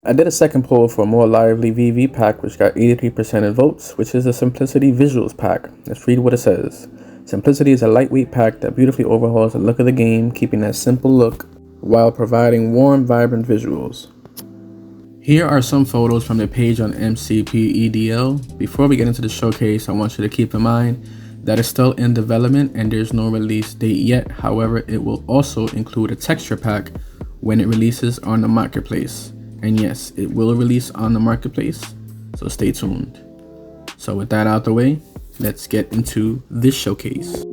I did a second poll for a more lively VV pack, which got 83% of votes, which is the Simplicity Visuals pack. Let's read what it says. Simplicity is a lightweight pack that beautifully overhauls the look of the game, keeping that simple look while providing warm, vibrant visuals. Here are some photos from the page on MCPEDL. Before we get into the showcase, I want you to keep in mind that it's still in development and there's no release date yet. However, it will also include a texture pack when it releases on the marketplace. And yes, it will release on the marketplace, so stay tuned. So with that out the way, let's get into this showcase.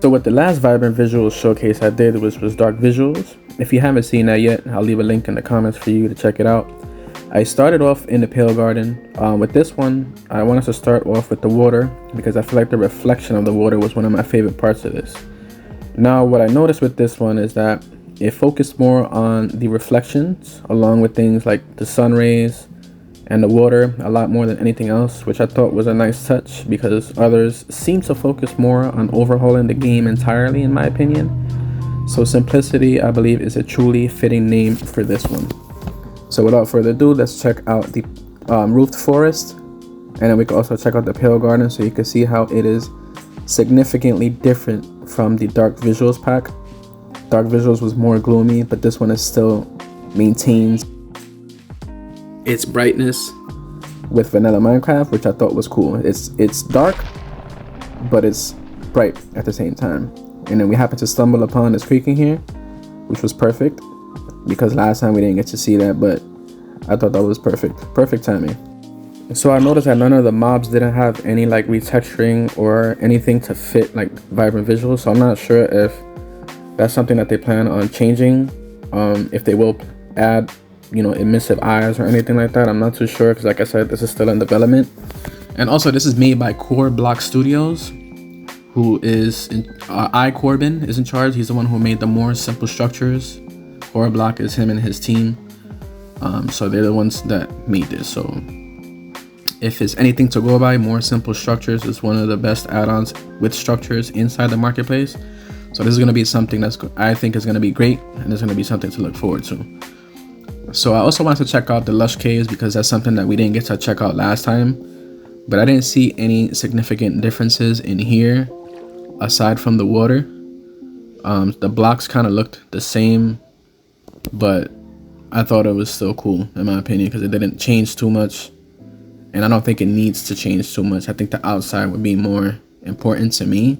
So with the last vibrant visuals showcase I did was dark visuals. If you haven't seen that yet, I'll leave a link in the comments for you to check it out. I started off in the pale garden. With this one, I wanted to start off with the water because I feel like the reflection of the water was one of my favorite parts of this. Now what I noticed with this one is that it focused more on the reflections along with things like the sun rays and the water a lot more than anything else, which I thought was a nice touch because others seem to focus more on overhauling the game entirely, in my opinion. So Simplicity, I believe, is a truly fitting name for this one. So without further ado, let's check out the roofed forest, and then we can also check out the pale garden so you can see how it is significantly different from the dark visuals pack. Dark visuals was more gloomy, but this one is still maintains its brightness with vanilla Minecraft, which I thought was cool. It's dark, but it's bright at the same time. And then we happened to stumble upon this creek in here, which was perfect because last time we didn't get to see that, but I thought that was perfect timing. So I noticed that none of the mobs didn't have any like retexturing or anything to fit like vibrant visuals, so I'm not sure if that's something that they plan on changing, if they will add, you know, immersive eyes or anything like that. I'm not too sure because, like I said, this is still in development. And also, this is made by Core Block Studios, who is Corbin is in charge. He's the one who made the more simple structures. Core Block is him and his team. So they're the ones that made this. So if it's anything to go by, more simple structures is one of the best add-ons with structures inside the marketplace. So this is going to be something that's I think is going to be great, and it's going to be something to look forward to. So I also wanted to check out the Lush Caves because that's something that we didn't get to check out last time, but I didn't see any significant differences in here aside from the water. The blocks kind of looked the same, but I thought it was still cool in my opinion because it didn't change too much, and I don't think it needs to change too much. I think the outside would be more important to me,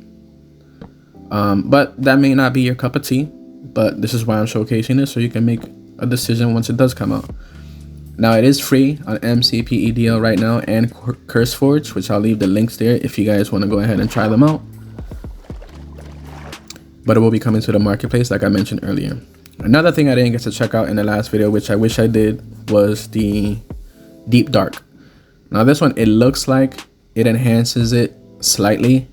but that may not be your cup of tea, but this is why I'm showcasing this so you can make a decision once it does come out. Now it is free on MCPEDL right now and CurseForge, which I'll leave the links there if you guys want to go ahead and try them out. But it will be coming to the marketplace like I mentioned earlier. Another thing I didn't get to check out in the last video, which I wish I did, was the Deep Dark. Now this one, it looks like it enhances it slightly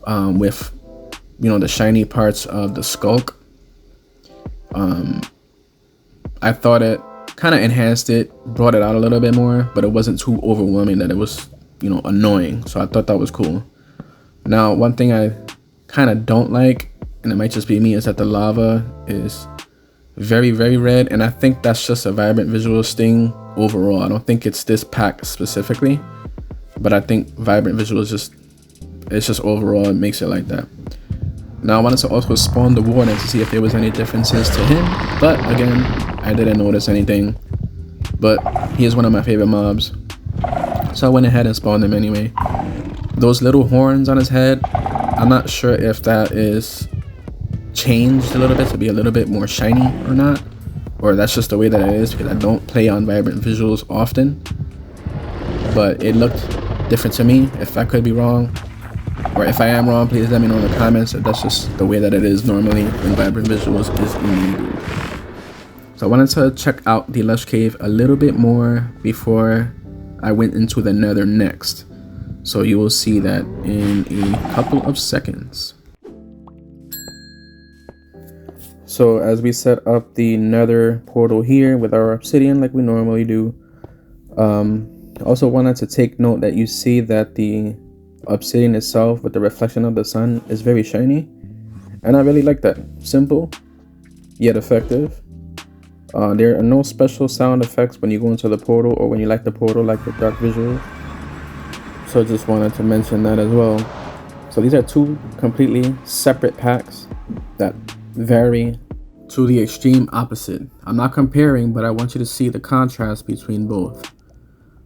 with, you know, the shiny parts of the skulk. I thought it kind of enhanced it, brought it out a little bit more, but it wasn't too overwhelming that it was, you know, annoying. So I thought that was cool. Now, one thing I kind of don't like, and it might just be me, is that the lava is very, very red. And I think that's just a vibrant visuals thing overall. I don't think it's this pack specifically, but I think vibrant visuals it's just overall, it makes it like that. Now I wanted to also spawn the warden to see if there was any differences to him, but again, I didn't notice anything. But he is one of my favorite mobs, so I went ahead and spawned him anyway. Those little horns on his head, I'm not sure if that is changed a little bit to be a little bit more shiny or not, or that's just the way that it is because I don't play on vibrant visuals often. But it looked different to me. If I could be wrong, Or if I am wrong, please let me know in the comments. That's just the way that it is normally when vibrant visuals is enabled. So I wanted to check out the Lush Cave a little bit more before I went into the Nether next. So you will see that in a couple of seconds. So as we set up the Nether portal here with our obsidian like we normally do, also wanted to take note that you see that the obsidian itself with the reflection of the sun is very shiny, and I really like that. Simple yet effective. There are no special sound effects when you go into the portal or when you light the portal like with dark visuals, so just wanted to mention that as well. So these are two completely separate packs that vary to the extreme opposite. I'm not comparing, but I want you to see the contrast between both.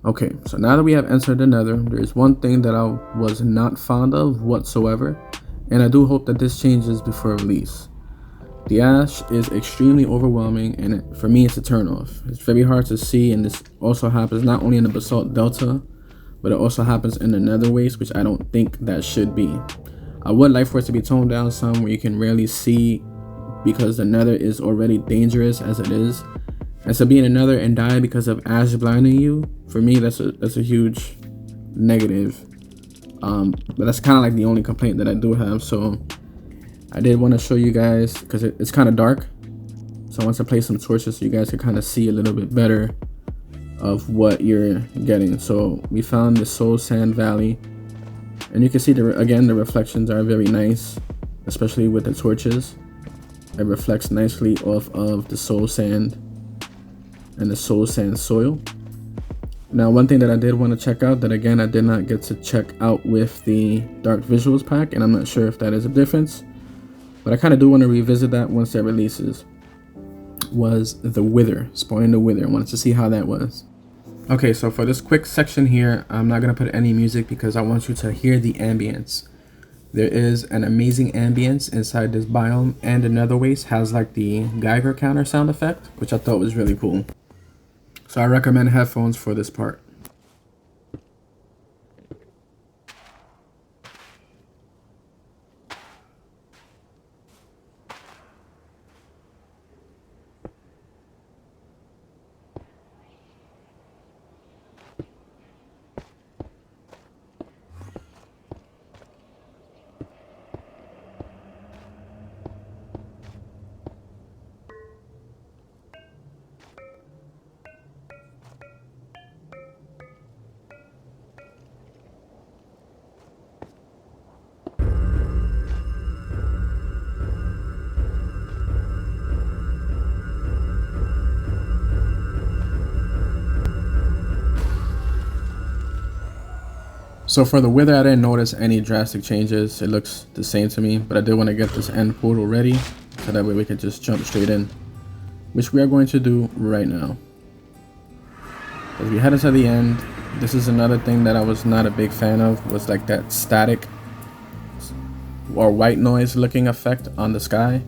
Okay, so now that we have entered the Nether, there's one thing that I was not fond of whatsoever, and I do hope that this changes before release. The ash is extremely overwhelming, and for me it's a turnoff. It's very hard to see, and this also happens not only in the basalt delta, but it also happens in the Nether waste, which I don't think that should be. I would like for it to be toned down some where you can rarely see, because the Nether is already dangerous as it is. And so be in the Nether and die because of ash blinding you, for me that's a huge negative. But that's kind of like the only complaint that I do have. So I did want to show you guys, because it's kind of dark, so I want to place some torches so you guys can kind of see a little bit better of what you're getting. So we found the Soul Sand Valley, and you can see again the reflections are very nice, especially with the torches. It reflects nicely off of the soul sand and the soul sand soil. Now, one thing that I did want to check out that again I did not get to check out with the dark visuals pack, and I'm not sure if that is a difference, but I kind of do want to revisit that once it releases, was the wither, spawning the wither. I wanted to see how that was. Okay, so for this quick section here, I'm not going to put any music because I want you to hear the ambience. There is an amazing ambience inside this biome, and the Nether waste has like the Geiger counter sound effect, which I thought was really cool. So I recommend headphones for this part. So for the wither, I didn't notice any drastic changes. It looks the same to me, but I did want to get this end portal ready so that way we could just jump straight in, which we are going to do right now. As we head into the end, this is another thing that I was not a big fan of, was like that static or white noise looking effect on the sky.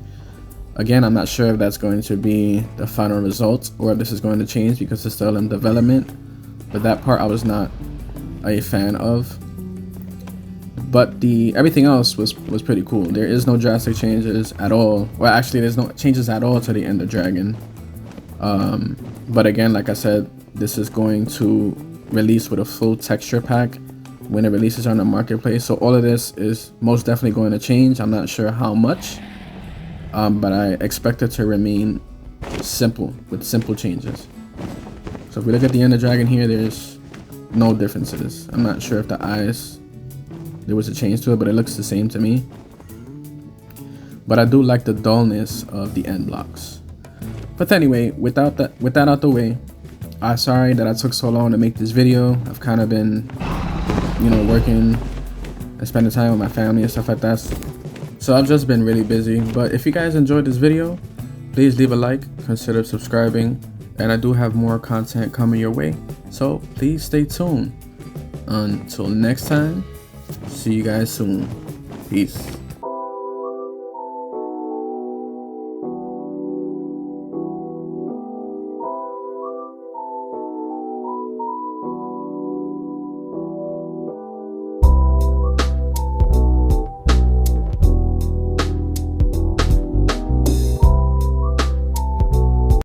Again, I'm not sure if that's going to be the final result or if this is going to change because it's still in development, but that part I was not a fan of. But everything else was pretty cool. There is no drastic changes at all. Well, actually there's no changes at all to the Ender Dragon. But again, like I said, this is going to release with a full texture pack when it releases on the marketplace. So all of this is most definitely going to change. I'm not sure how much, but I expect it to remain simple with simple changes. So if we look at the Ender Dragon here, there's no differences. I'm not sure if the eyes, there was a change to it, but it looks the same to me. But I do like the dullness of the end blocks. But anyway, with that out the way, I'm sorry that I took so long to make this video. I've kind of been, working and spending time with my family and stuff like that. So I've just been really busy. But if you guys enjoyed this video, please leave a like, consider subscribing, and I do have more content coming your way. So please stay tuned. Until next time, see you guys soon. Peace.